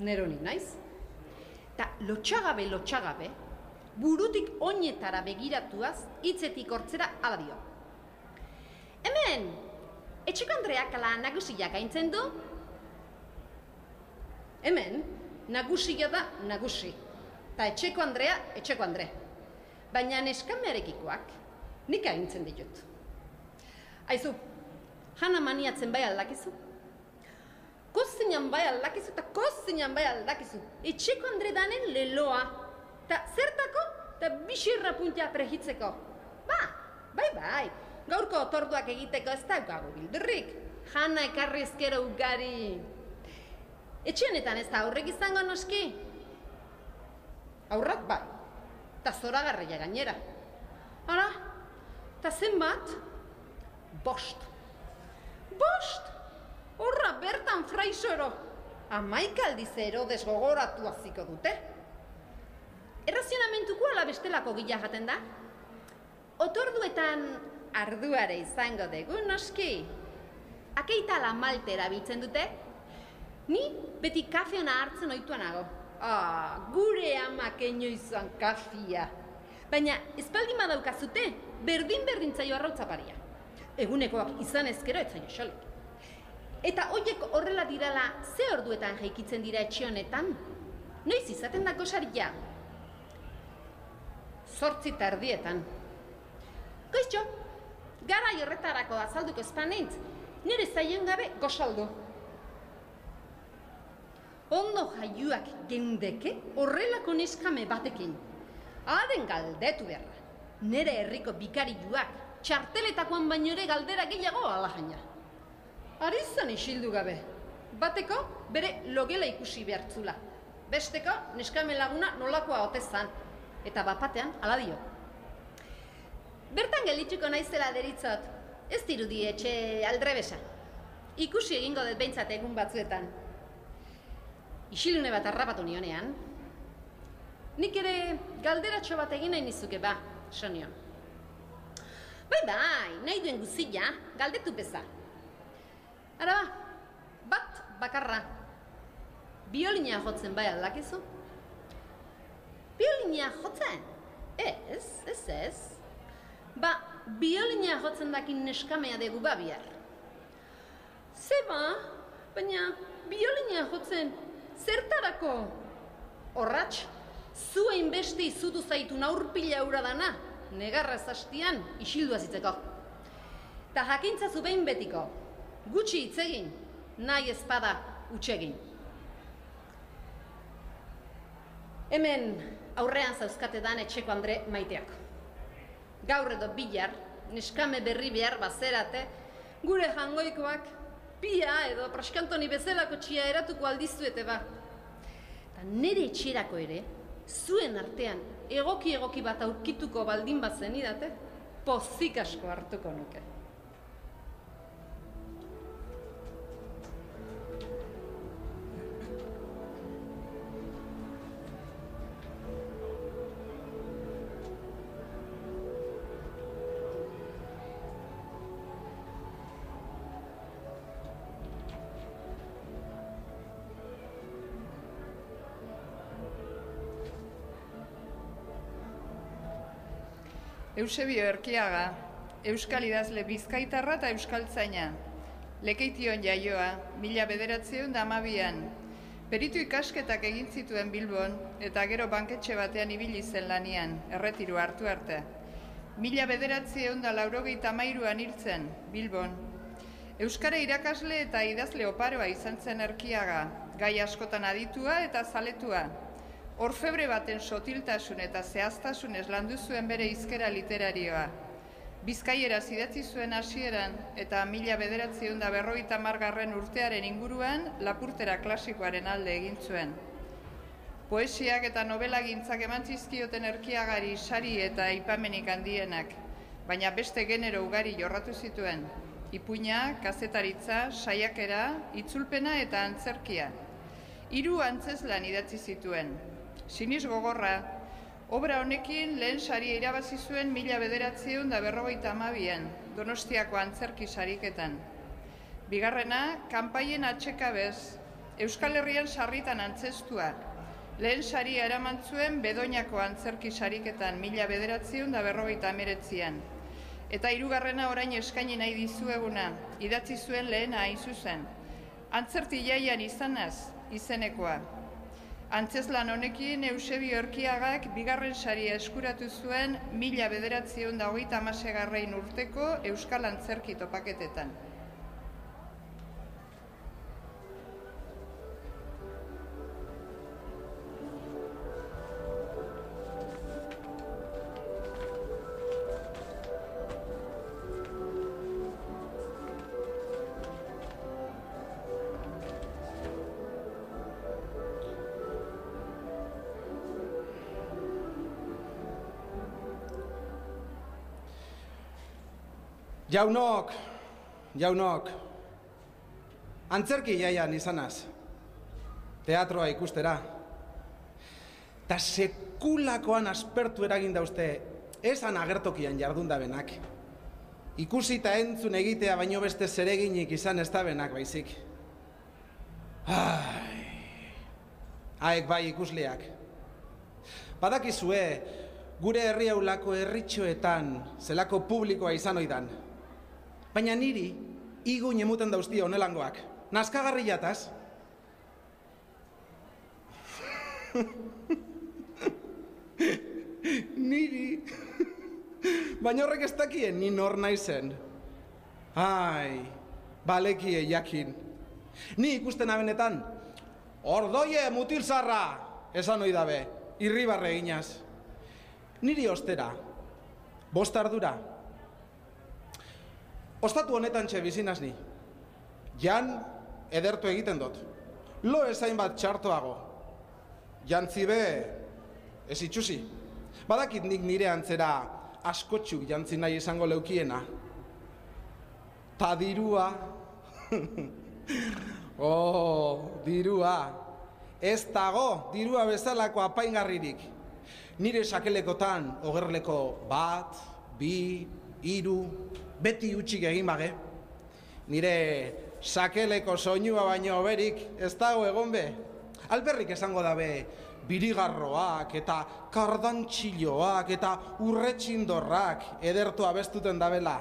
neroni naiz. Ta lotxagabe, burutik oinetara begiratuaz, hitzetik hortzera ala dio. Hemen, etxeko Andreak ala nagusia gaintzen du? Hemen, nagusia da nagusi, ta etxeko Andrea, etxeko Andre. Baina neskamearekikoak nik gaintzen ditut. Aizu, jana maniatzen bai aldakizu? Kozinan bai aldakizu eta kozinan bai aldakizu. Etxeko Andre danen leloa. Ta zertako? Ta bisirra puntia prehitzeko. Bai. Gaurko otorduak egiteko ez daukagu bildurrik. Jana ekarri ezkero ugari. Etxenetan ez da aurrek izango noski? Aurrak bai. Ta zoragarria gainera. Hala, ta zenbat? 5. 5? Horra bertan fraisoro. 11 aldiz Herodes gogoratu hasiko dute. Errazionamentuko ala bestelako gila jaten da? Otorduetan arduare izango dugu noski. Akeita la malte erabiltzen dute? Ni beti kafeona hartzen oituanago. Gure amak inoizan kafia. Baina espaldin badaukazute, berdin zaio arrautzaparia. Egunekoak izan ezkero etzaio xolik. Eta hoiek horrela dirala, ze orduetan jaikitzen dira etxe honetan? Noiz izaten da gosaria? 8:30. Goiztxo, garai horretarako azalduko espanintz, nire zaien gabe gosaldu. Ondo jaiuak geundeke horrelako neskame batekin. Aden galdetu beharra. Nire herriko bikarioak, txarteletakoan baino ere galdera gehiago alajaina. Arizan isildu gabe. Bateko bere logela ikusi behartzula. Besteko neskame laguna nolakoa otezan. Eta bapatean ala dio. Bertan gelitzuko naizela deritzot. Ez dirudi etxe aldrebesa. Ikusi egingo dut behintzat egun batzuetan. Isilune bat harrapatu nionean. Nik ere galderatxo bat egin nahi nizuke ba, sonio. Bai, nahi duen guzia, galdetu beza. Ara bat bakarra. Biolina jotzen bai aldakizu? Biolina jotzen? Ez. Biolina jotzen dakin neskamea dugu bihar. Zeba, baina biolina jotzen zertarako? Horratx, zuen beste izutu zaitu naurpila hura dana, negarraz hastian isildu azitzeko. Ta jakintzazu behin betiko, gutxi hitzegin, nahi ezpada utsegin. Hemen aurrean zauzkate dan etxeko Andre maiteak. Gaur edo bihar, neskame berri behar bazerate, gure jangoikoak pia edo praskantoni bezalako txia eratuko aldizuete ba. Ta nire etxerako ere, zuen artean egoki bat aurkituko baldin bazen idate, pozik asko hartuko nuke. Eusebio Erkiaga, euskal idazle bizkaitarra eta euskaltzaina. Lekeition jaioa, 1912an. Peritu ikasketak egin zituen Bilbon eta gero banketxe batean ibili zen lanian, erretiru hartu arte. 1983an hil zen Bilbon. Euskara irakasle eta idazle oparoa izan zen Erkiaga, gai askotan aditua eta zaletua. Orfebre baten sotiltasun eta zehaztasunez landu zuen bere hizkera literarioa. Bizkaieraz idatzi zuen hasieran eta 1950 urtearen inguruan lapurtera klasikoaren alde egin zuen. Poesiak eta nobelagintzak eman zizkioten Erkiagari sari eta aipamenik handienak, baina beste genero ugari jorratu zituen. Ipuina, kazetaritza, saiakera, itzulpena eta antzerkia. 3 antzezlan idatzi zituen. Siniz gogorra, obra honekin lehen saria irabazi zuen 1952an, Donostiako antzerki sariketan. Bigarrena, kanpaien atxekabez, Euskal Herrian sarritan antzestua. Lehen saria eraman zuen Bedoñako antzerki sariketan 1959an. Eta hirugarrena orain eskaini nahi dizueguna, idatzi zuen lehena hain zuzen. Antzerti jaian izanaz, izenekoa. Antzeslan honekin Eusebio Erkiagak bigarren saria eskuratu zuen 1936 urteko Euskal Antzerki topaketetan. Jaunok, antzerki jaian izanaz, teatroa ikustera. Ta sekulakoan aspertu eragin dauzte, esan agertokian jardun dabenak. Ikusi eta entzun egitea baino beste zereginik izan ez dabenak baizik. Haek bai ikusleak. Badakizue, gure herri haulako herritxoetan zelako publikoa izan oidan. Baina niri, igun emuten dauztia honelangoak. Nazkagarri jataz. Niri. Baina horrek ez dakien, ni nor naizen. Balekie jakin. Ni ikusten abenetan, ordoie mutilzarra, esan oidabe, irribarre eginaz. Niri ostera, 5 ardura. Ostatu honetan txe bizinaz ni. Jan edertu egiten dut. Lo ezain bat txartoago. Jantzibe ez itxusi. Badakit nik nire antzera askotxuk jantzi nahi izango leukiena. Ta dirua. Dirua. Ez dago dirua bezalako apaingarririk. Nire sakelekotan ogerleko 1, 2, 3, beti utxik egin bage. Nire sakeleko soinua baino berik ez dago egon be. Alberrik esango dabe birigarroak eta kardantxiloak eta urretxindorrak edertu abestuten dabela.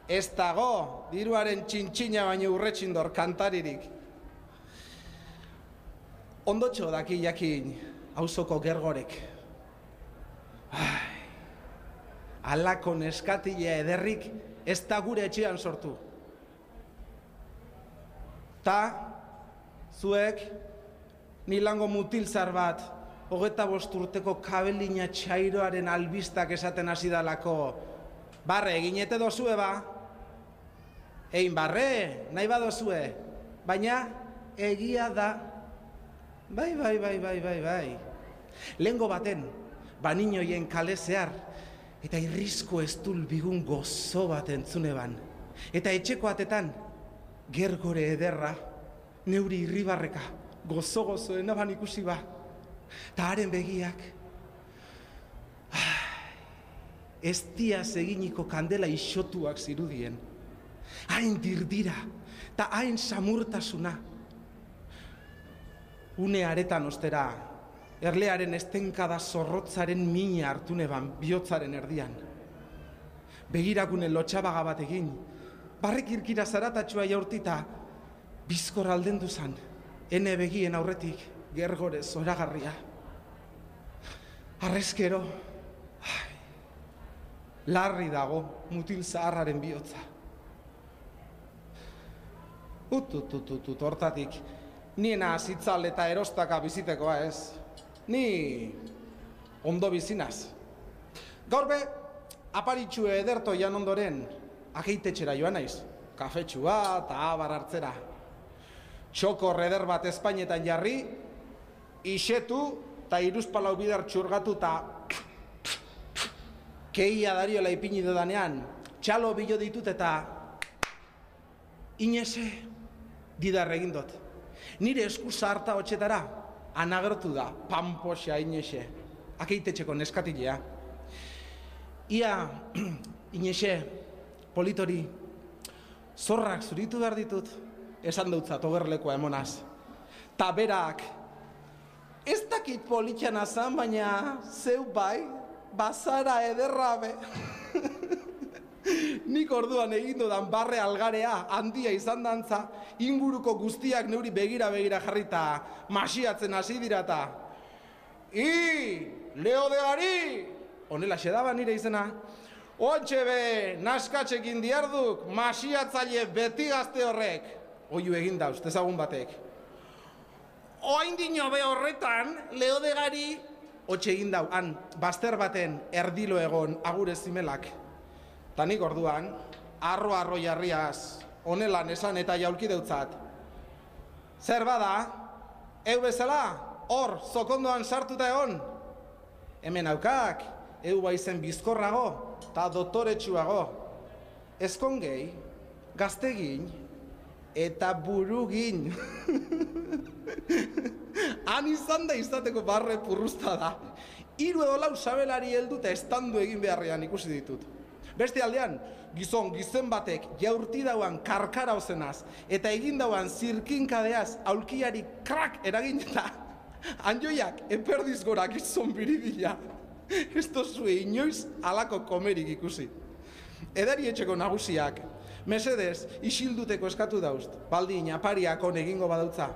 Ez dago diruaren txintxina baino urretxindor kantaririk. Ondotxo daki jakin auzoko gergorek. Alako neskatila ederrik ez da gure etxean sortu. Ta, zuek, nilango mutilzar bat, 25 urteko kabelina txairoaren albistak esaten hasi dalako, barre eginete dozue ba? Ein barre, nahi badozue, baina egia da. Bai. Lehengo baten, baninoien kale zehar, eta irrizko estul bigun gozo bat entzuneban. Eta etxeko atetan, gergore ederra, neuri irribarreka, gozo enaban ikusi ba. Ta haren begiak, ez diaz eginiko kandela isotuak zirudien. Hain dirdira, ta hain samurtasuna. Une aretan ostera, erlearen estenkada zorrotzaren mina hartu neban bihotzaren erdian. Begirakune lotxabaga bat egin, barrek irkira zaratatxua jaurtita, bizkor aldendu zan, ene begien aurretik gergore zoragarria. Arrezkero, larri dago mutil zaharraren bihotza. Hortatik, niena zitzal eta erostaka bizitekoa ez. Ni ondo bizinaz. Gaur be, aparitxue ederto jan ondoren, ageitetxera joan naiz. Kafetxua eta abar hartzera. Txoko reder bat Espainetan jarri, isetu eta iruzpalau bidar txurgatu eta keia dariola ipini dudanean, txalo bilo ditut eta inese didar egin dut. Nire esku zaharta hotxetara, anagertu da, pampoxa inese, akeitetxeko neskatilea. Ia, inese, politori, zorrak zuritu behar ditut, esan dutzat ogerlekoa emonaz. Ta berak, ez dakit politxana zan, baina zeu bai, bazara ederra be. Nik orduan egin dudan barre algarea handia izan dantza, inguruko guztiak neuri begira jarrita, masiatzen hasi dirata. Leo de Gari! Honela xedaba nire izena. Ontxe be, naskatxekin diarduk, masiatzaile beti gazte horrek. Oiu egin dauz, tezagun batek. Oaindino be horretan, Leo de Gari, hotxe egin dau, han, bazter baten erdilo egon agure zimelak. Ta nik orduan, arro jarriaz, honelan esan eta jaulki deutzat. Zer bada, eu bezala, hor, zokondoan sartuta egon. Hemen aukak, eu baizen bizkorrago, ta doktoretsuago. Ezkongei, gaztegin, eta burugin. Han izan da izateko barre purruzta da. 3 edo 4 sabelari helduta estandu egin beharrean ikusi ditut. Beste aldean, gizen batek jaurti dauan karkara ozenaz eta egin dauan zirkinkadeaz aulkiari krak eragin eta anjoiak eperdiz gora gizon biribila. Ez tozue inoiz alako komerik ikusi. Edari etxeko nagusiak, mesedez, isilduteko eskatu daust, baldin apariak on egingo badautza.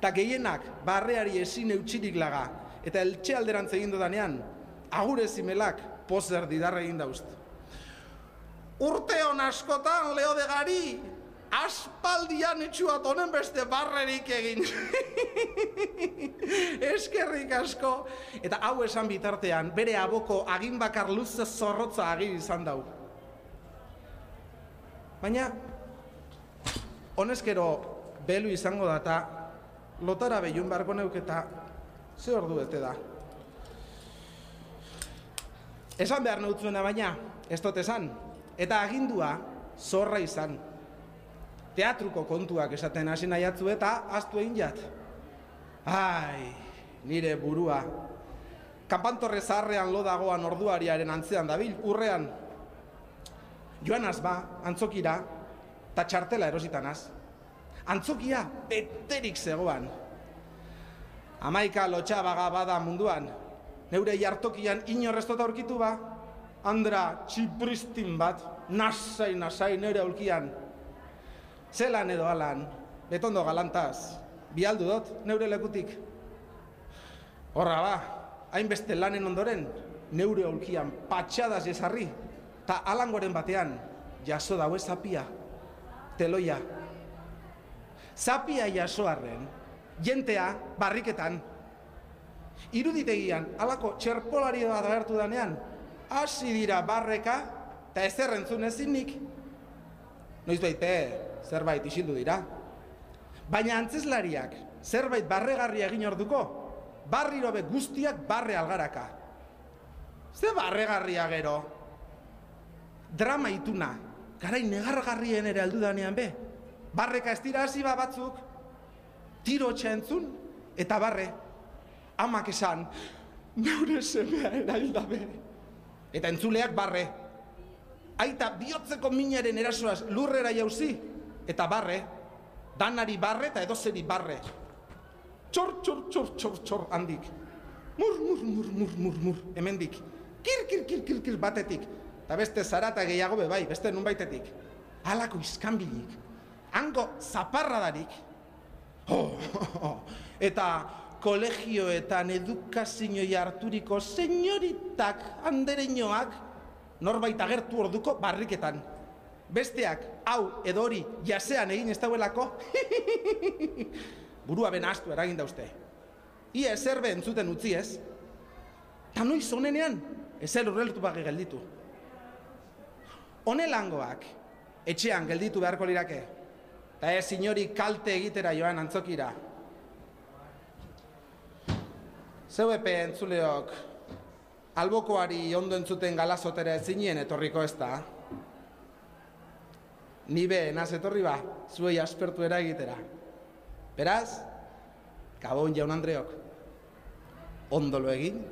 Ta gehienak barreari ezin eutxirik laga, eta eltxe alderantz egin dodanean, agure zimelak pozer didarra egin daust. Urteon askotan, Leo de Gari, aspaldian etxuat honen beste barrerik egin. Eskerrik asko. Eta hau esan bitartean, bere aboko aginbakar luze zorrotza agir izan dau. Baina, honezkero belu izango data, lotara behun barko neuketa, ze ordu bete da. Esan behar neutzuena baina, ez dut esan. Eta agindua zorra izan. Teatruko kontuak esaten hasi nahiatzu eta ahaztu egin jat. Ai, nire burua. Kanpantorre zaharrean lo dagoan orduariaren antzean dabil, urrean. Joanaz ba, antzokira, ta txartela erositanaz. Antzokia beterik zegoan. 11 lotxabaga bada munduan. Neure jartokian inorreztot aurkitu ba. Andra txipristin bat, nasai nire aulkian. Zelan edo alan, betondo galantaz, bialdu dut neure lekutik. Horra ba, hainbeste lanen ondoren, neure aulkian patxadaz jesarri, ta alangoren batean, jaso daue zapia, teloia. Zapia jasoarren, jentea barriketan. Iruditegian, alako txerpolari bat agertu danean, hasi dira barreka, eta ezer entzun ezinik. Noiz baite, zerbait isildu dira. Baina antzeslariak, zerbait barregarria egin orduko, barrirobe guztiak barre algaraka. Ze barregarria gero? Drama ituna, garai negargarrien ere aldu danean be. Barreka ez dira hasi batzuk, tiro entzun, eta barre. Amak esan, neure semea erailda be. Eta entzuleak barre. Aita bihotzeko minaren erasoaz lurrera jauzi, eta barre. Danari barre eta edozeri barre. Txor handik. Mur, hemendik. Kir batetik. Eta beste zarata gehiago bebai, beste nunbaitetik. Halako iskanbilik. Hango zaparradarik. Eta kolegioetan edukazioi harturiko senyoritak andereñoak norbait agertu orduko barriketan. Besteak, hau edo hori jasean egin ez dauelako, burua benaztu eragin dauzte. Ia ezerbe entzuten utzi ez. Ta noiz honenean, ezer urreltu bagi gelditu. Honelangoak, etxean gelditu beharko lirake. Ta ez inori kalte egitera joan antzokira. Zeuepe entzuleok, albokoari ondo entzuten galazotera ezinien etorriko ez da. Ni be, naz etorri ba, zuei aspertu eragitera. Beraz, Gabon jaun Andreok, ondo lo egin.